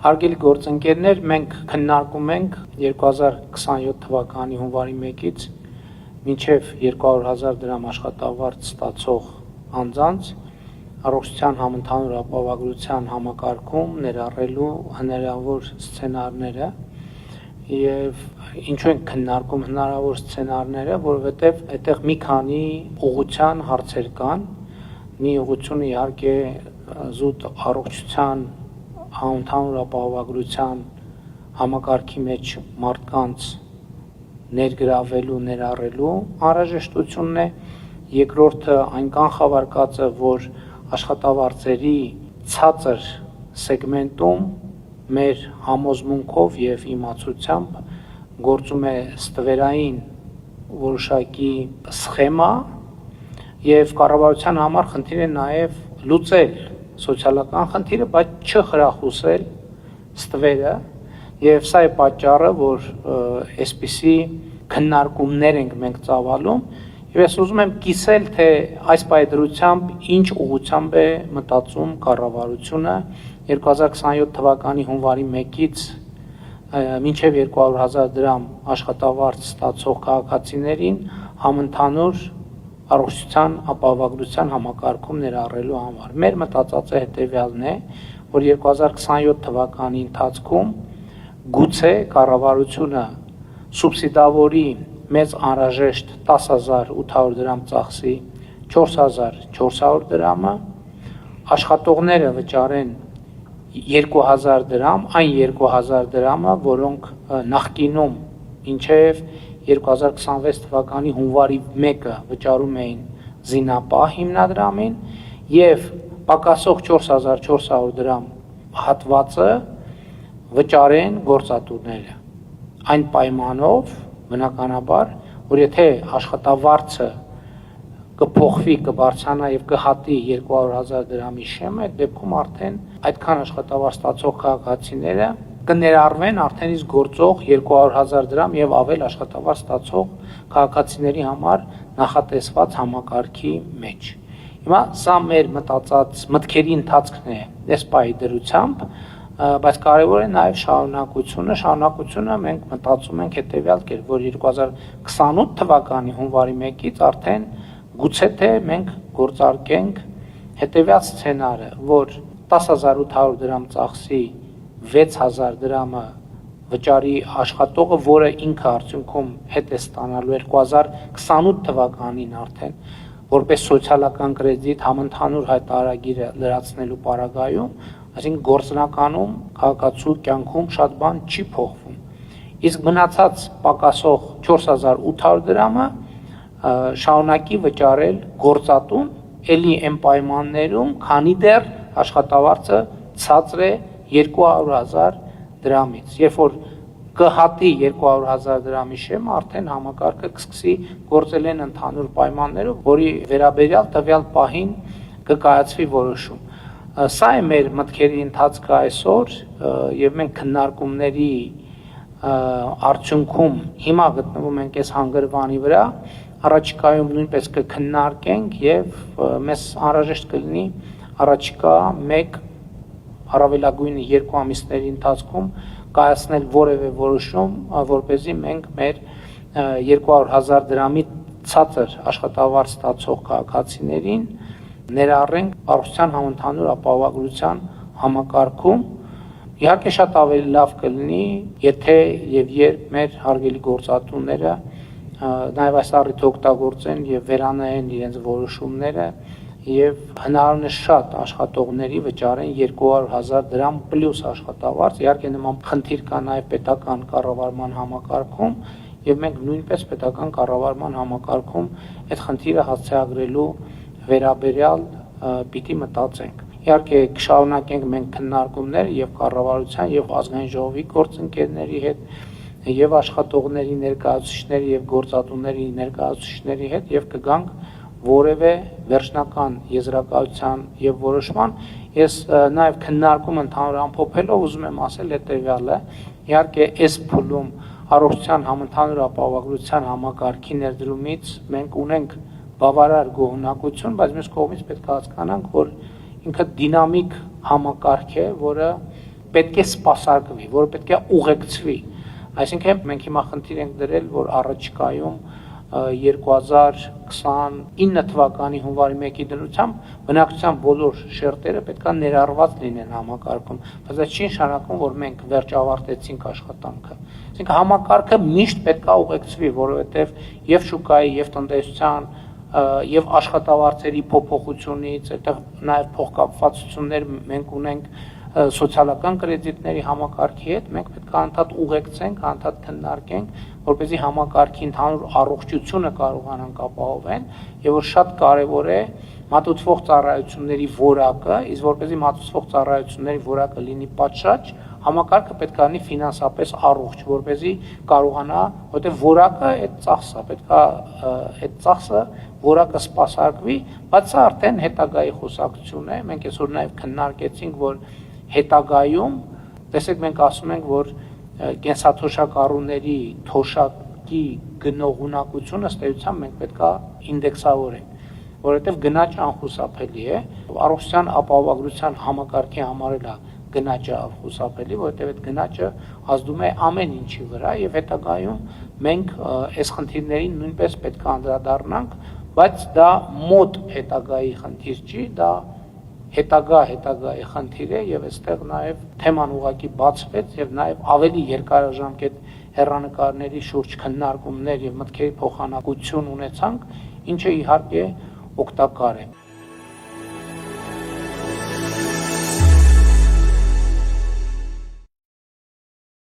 Հարգելի գործընկերներ, մենք քննարկում ենք 2027 թվականի հունվարի 1-ից մինչև 200,000 դրամ աշխատավարձ ստացող անձանց առողջության համընդհանուր ապահովագրության համակարգում ներառելու հնարավոր սցենարները եւ ինչու ենք քննարկում հնարավոր սցենարները, որովհետեւ այդտեղ մի քանի ուղղության հարցեր կան։ Մի ուղղությունը իհարկե զուտ առողջության համընդհանուր ապահովագրության համակարգի մեջ մարդկանց ներգրավելու, ներառելու անհրաժեշտությունն է։ Երկրորդը այն կանխավարկածը, որ աշխատավարձերի ցածր սեգմենտում մեր համոզմունքով եւ իմացությամբ գործում է ստվերային որոշակի սխեմա եւ կառավարության համար խնդիր է նաեւ լուծել սոցիալական խնդիրը, բայց չխրախուսել ստվերը եւ սա է պատճառը, որ այսպիսի քննարկումներ ենք մենք ծավալում եւ ես ուզում եմ կիսել, թե այս պայծրությամբ ինչ ուղղությամբ է մտածում կառավարությունը 2027 թվականի հունվարի 1-ից մինչև 200,000 դրամ աշխատավարձ ստացող քաղաքացիներին համընդհանուր առողջության ապահովագրության համակարգում ներառելու համար։ Մեր մտածածը հետևյալն է, որ 2027 թվականի ընթացքում գուցե կառավարությունը սուբսիդավորի մեծ անհրաժեշտ 10,800 դրամ ծախսի 4,400 դրամը, աշխատողները վճարեն 2,000 դրամ, այն 2,000 դրամը, որոնք նախկինում մինչև 2026 թվականի հունվարի 1-ը վճարում էին զինապահ հիմնադրամին եւ պակասող 4,400 դրամ հատվածը վճարեն գործատուները։ Այն պայմանով, բնականաբար, որ եթե աշխատավարձը կփոխվի, կբարձրանա եւ կհատի 200,000 դրամի շեմը, այդ դեպքում արդեն այդքան աշխատավարձ ստացող քաղաքացիները կներառվեն արդեն իսկ գործող 200,000 դրամ եւ ավել աշխատավարձ ստացող քաղաքացիների համար նախատեսված համակարգի մեջ։ Հիմա սա մեր մտածած մտքերի ընթացքն է այս պայծրությամբ, բայց կարևոր է նաեւ շարունակությունը մենք մտածում ենք հետեւյալ կերպ, որ 2028 թվականի հունվարի 1-ից արդեն գուցե թե մենք գործարկենք հետեւյալ սցենարը, որ 10,800 դրամ ծախսի 6,000 դրամը վճարի աշխատողը, որը ինքը արդյունքում հետ է ստանալու 2028 թվականին արդեն որպես սոցիալական կրեդիտ համընդհանուր հայտարարագիրը լրացնելու պարագայում, այսինքն գործնականում քաղաքացու կյանքում շատ բան չի փոխվում։ Իսկ մնացած պակասող 4,800 դրամը շարունակի վճարել գործատուն էլի այն պայմաններում, քանի դեռ աշխատավարձը ցածր է 200,000 դրամից։ Երբ որ կհատի 200,000 դրամի շեմը, արդեն համակարգը կսկսի գործել են ընդհանուր պայմաններով, որի վերաբերյալ տվյալ պահին կկայացվի որոշում։ Սա է մեր մտքերի ընթացքը այսօր եւ մենք քննարկումների արդյունքում հիմա գտնվում ենք այս հանգրվանի վրա, առաջիկայում նույնպես կքննարկենք եւ մեզ անհրաժեշտ կլինի առաջիկա 1 առավելագույնը 2 ամիսների ընթացքում կայացնել որևէ որոշում, որպեսզի մենք մեր 200,000 դրամի ցածր աշխատավարձ ստացող քաղաքացիներին ներառենք առողջության համընդհանուր ապահովագրության համակարգում։ Իհարկե շատ ավելի լավ կլինի, եթե եւ երբ մեր հարգելի գործատուները նաեւ այս առիթը օգտագործեն եւ վերանայեն իրենց որոշումները եւ հնարավորինս շատ աշխատողների վճարեն 200,000 դրամ պլյուս աշխատավարձ։ Իհարկե նման խնդիր կա նաեւ պետական կառավարման համակարգում եւ մենք նույնպես պետական կառավարման համակարգում այդ խնդիրը հասցեագրելու վերաբերյալ պիտի մտածենք։ Իհարկե կշարունակենք մենք քննարկումներ եւ կառավարության եւ ազգային ժողովի գործընկերների հետ եւ աշխատողների ներկայացուցիչների եւ գործատուների ներկայացուցիչների հետ եւ կգանք որևէ վերջնական եզրակացության եւ որոշման։ Ես նաեւ քննարկում ընդհանուր ամփոփելով ուզում եմ ասել հետեւյալը. իհարկե այս փուլում առողջության համընդհանուր ապահովագրության համակարգի ներդրումից մենք ունենք բավարար գոհունակություն, բայց մյուս կողմից պետք է հասկանանք, որ ինքը դինամիկ համակարգ է, որը պետք է սպասարկվի, որը պետք է ուղեկցվի։ Այսինքն մենք հիմա խնդիր ենք դրել, որ առաջիկայում 2029 թվականի հունվարի 1-ի դրությամբ բնակչության բոլոր շերտերը պետք է ներառված լինեն համակարգում, բայց դա չի նշանակում, որ մենք վերջ ավարտեցինք աշխատանքը։ Այսինքն համակարգը միշտ պետք է ուղեկցվի, որովհետև եւ շուկայի, եւ տնտեսության, եւ աշխատավարձերի փոփոխությունից, այդտեղ նաեւ փոխկապվածություններ մենք ունենք սոցիալական կրեդիտների համակարգի հետ, մենք պետք է անդադ ուղեկցենք, անդադ քննարկենք, որպեսզի համակարգի ընդհանուր առողջությունը կարողանանք ապահովեն, եւ որ շատ կարեւոր է մատուցվող ծառայությունների որակը, իսկ որպեսզի մատուցվող ծառայությունների որակը լինի պատշաճ, համակարգը պետք է լինի ֆինանսապես առողջ, որպեսզի կարողանա, որտեղ որակը այդ ծախսը, պետք է այդ ծախսը որակը սպասարկվի, բայց սա արդեն հետագայի խոսակցություն է, մենք այսօր նաեւ քննարկեցինք, որ հետագայում, տեսեք մենք ասում ենք, որ կենսաթոշակառուների թոշակի գնողունակությունը ըստ էության մենք պետք է ինդեքսավորենք, որովհետև գնաճը անխուսափելի է, առողջության ապահովագրության համակարգի համար էլ գնաճը անխուսափելի, որովհետև այդ գնաճը ազդում է ամեն ինչի վրա եւ հետագայում մենք այս խնդիրներին նույնպես պետք է անդրադառնանք, բայց դա մոտ հետագայի խնդիր չի, դա հետագայի խնդիր է եւ այստեղ նաեւ թեման ուղղակի բացվեց եւ նաեւ ավելի երկարաժամկետ հեռանկարների շուրջ քննարկումներ եւ մտքերի փոխանակություն ունեցանք, ինչը իհարկե օգտակար է։